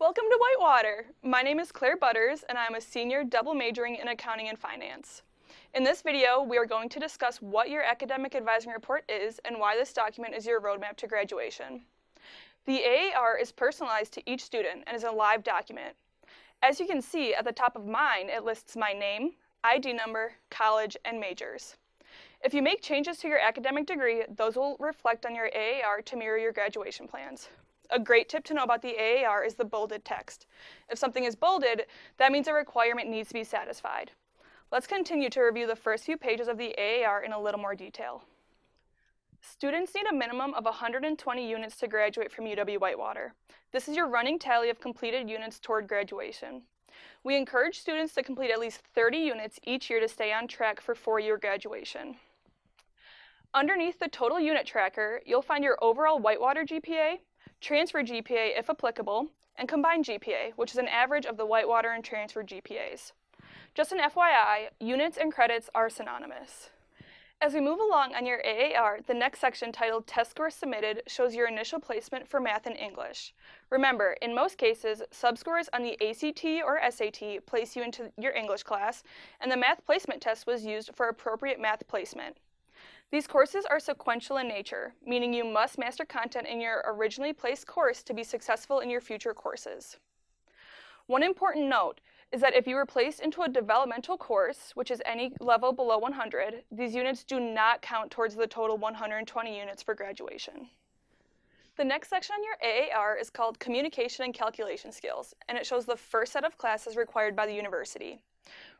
Welcome to Whitewater. My name is Claire Butters, and I'm a senior double majoring in accounting and finance. In this video, we are going to discuss what your academic advising report is and why this document is your roadmap to graduation. The AAR is personalized to each student and is a live document. As you can see at the top of mine, it lists my name, ID number, college, and majors. If you make changes to your academic degree, those will reflect on your AAR to mirror your graduation plans. A great tip to know about the AAR is the bolded text. If something is bolded, that means a requirement needs to be satisfied. Let's continue to review the first few pages of the AAR in a little more detail. Students need a minimum of 120 units to graduate from UW-Whitewater. This is your running tally of completed units toward graduation. We encourage students to complete at least 30 units each year to stay on track for four-year graduation. Underneath the total unit tracker, you'll find your overall Whitewater GPA, transfer GPA if applicable, and combined GPA, which is an average of the Whitewater and transfer GPAs. Just an FYI, units and credits are synonymous. As we move along on your AAR, the next section titled Test Scores Submitted shows your initial placement for math and English. Remember, in most cases, subscores on the ACT or SAT place you into your English class, and the math placement test was used for appropriate math placement. These courses are sequential in nature, meaning you must master content in your originally placed course to be successful in your future courses. One important note is that if you were placed into a developmental course, which is any level below 100, these units do not count towards the total 120 units for graduation. The next section on your AAR is called Communication and Calculation Skills, and it shows the first set of classes required by the university.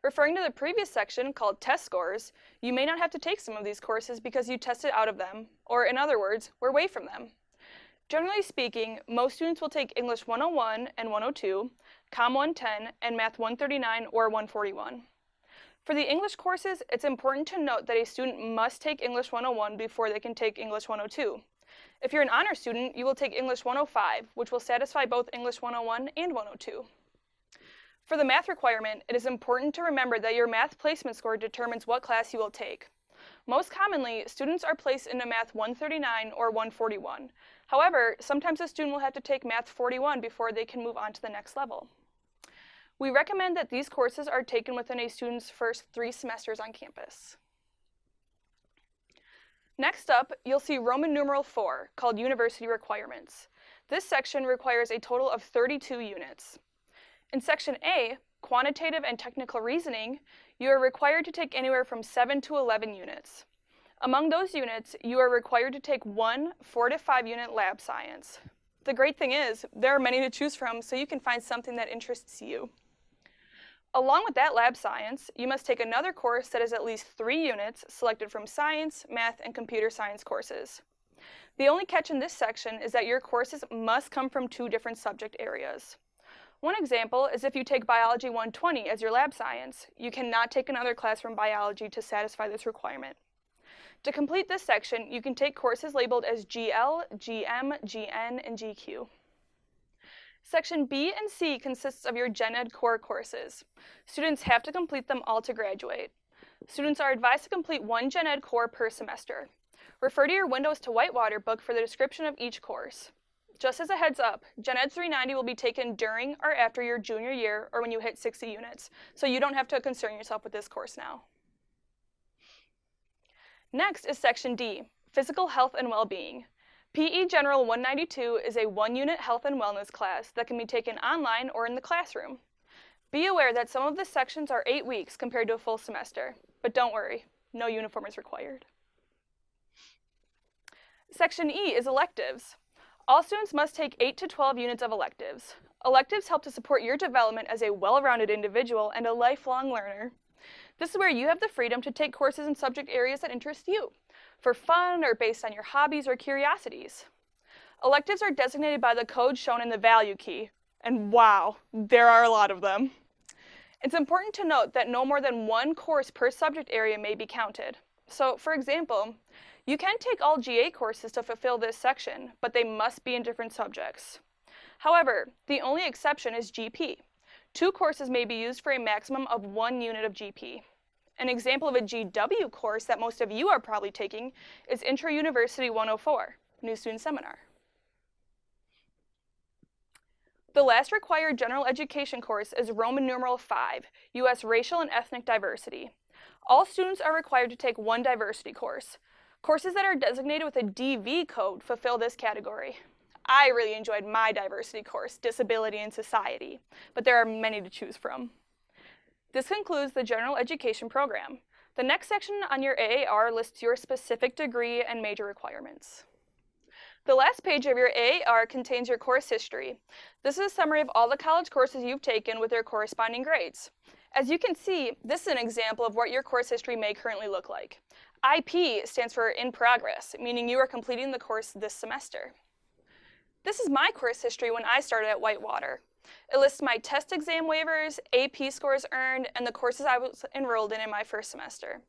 Referring to the previous section called Test Scores, you may not have to take some of these courses because you tested out of them, or in other words, were away from them. Generally speaking, most students will take English 101 and 102, Com 110, and Math 139 or 141. For the English courses, it's important to note that a student must take English 101 before they can take English 102. If you're an honor student, you will take English 105, which will satisfy both English 101 and 102. For the math requirement, it is important to remember that your math placement score determines what class you will take. Most commonly, students are placed into Math 139 or 141. However, sometimes a student will have to take Math 41 before they can move on to the next level. We recommend that these courses are taken within a student's first 3 semesters on campus. Next up, you'll see Roman numeral 4, called University Requirements. This section requires a total of 32 units. In Section A, Quantitative and Technical Reasoning, you are required to take anywhere from 7 to 11 units. Among those units, you are required to take one 4 to 5 unit lab science. The great thing is, there are many to choose from, so you can find something that interests you. Along with that lab science, you must take another course that is at least 3 units selected from science, math, and computer science courses. The only catch in this section is that your courses must come from 2 different subject areas. One example is if you take Biology 120 as your lab science, you cannot take another class from biology to satisfy this requirement. To complete this section, you can take courses labeled as GL, GM, GN, and GQ. Section B and C consists of your Gen Ed core courses. Students have to complete them all to graduate. Students are advised to complete 1 Gen Ed core per semester. Refer to your Windows to Whitewater book for the description of each course. Just as a heads up, Gen Ed 390 will be taken during or after your junior year or when you hit 60 units, so you don't have to concern yourself with this course now. Next is Section D, Physical Health and Well-Being. PE General 192 is a 1-unit health and wellness class that can be taken online or in the classroom. Be aware that some of the sections are 8 weeks compared to a full semester, but don't worry, no uniform is required. Section E is electives. All students must take 8 to 12 units of electives. Electives help to support your development as a well-rounded individual and a lifelong learner. This is where you have the freedom to take courses in subject areas that interest you, for fun or based on your hobbies or curiosities. Electives are designated by the code shown in the value key, and wow, there are a lot of them. It's important to note that no more than 1 course per subject area may be counted. So, for example, you can take all GA courses to fulfill this section, but they must be in different subjects. However, the only exception is GP. 2 courses may be used for a maximum of 1 unit of GP. An example of a GW course that most of you are probably taking is Intra-University 104, New Student Seminar. The last required general education course is Roman numeral 5, U.S. Racial and Ethnic Diversity. All students are required to take one diversity course. Courses that are designated with a DV code fulfill this category. I really enjoyed my diversity course, Disability and Society, but there are many to choose from. This concludes the general education program. The next section on your AAR lists your specific degree and major requirements. The last page of your AAR contains your course history. This is a summary of all the college courses you've taken with their corresponding grades. As you can see, this is an example of what your course history may currently look like. IP stands for in progress, meaning you are completing the course this semester. This is my course history when I started at Whitewater. It lists my test exam waivers, AP scores earned, and the courses I was enrolled in my first semester.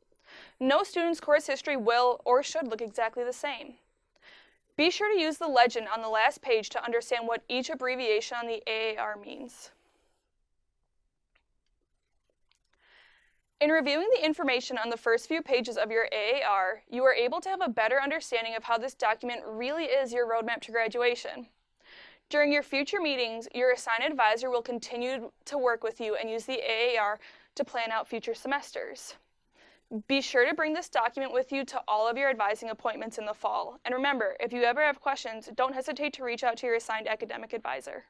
No student's course history will or should look exactly the same. Be sure to use the legend on the last page to understand what each abbreviation on the AAR means. In reviewing the information on the first few pages of your AAR, you are able to have a better understanding of how this document really is your roadmap to graduation. During your future meetings, your assigned advisor will continue to work with you and use the AAR to plan out future semesters. Be sure to bring this document with you to all of your advising appointments in the fall. And remember, if you ever have questions, don't hesitate to reach out to your assigned academic advisor.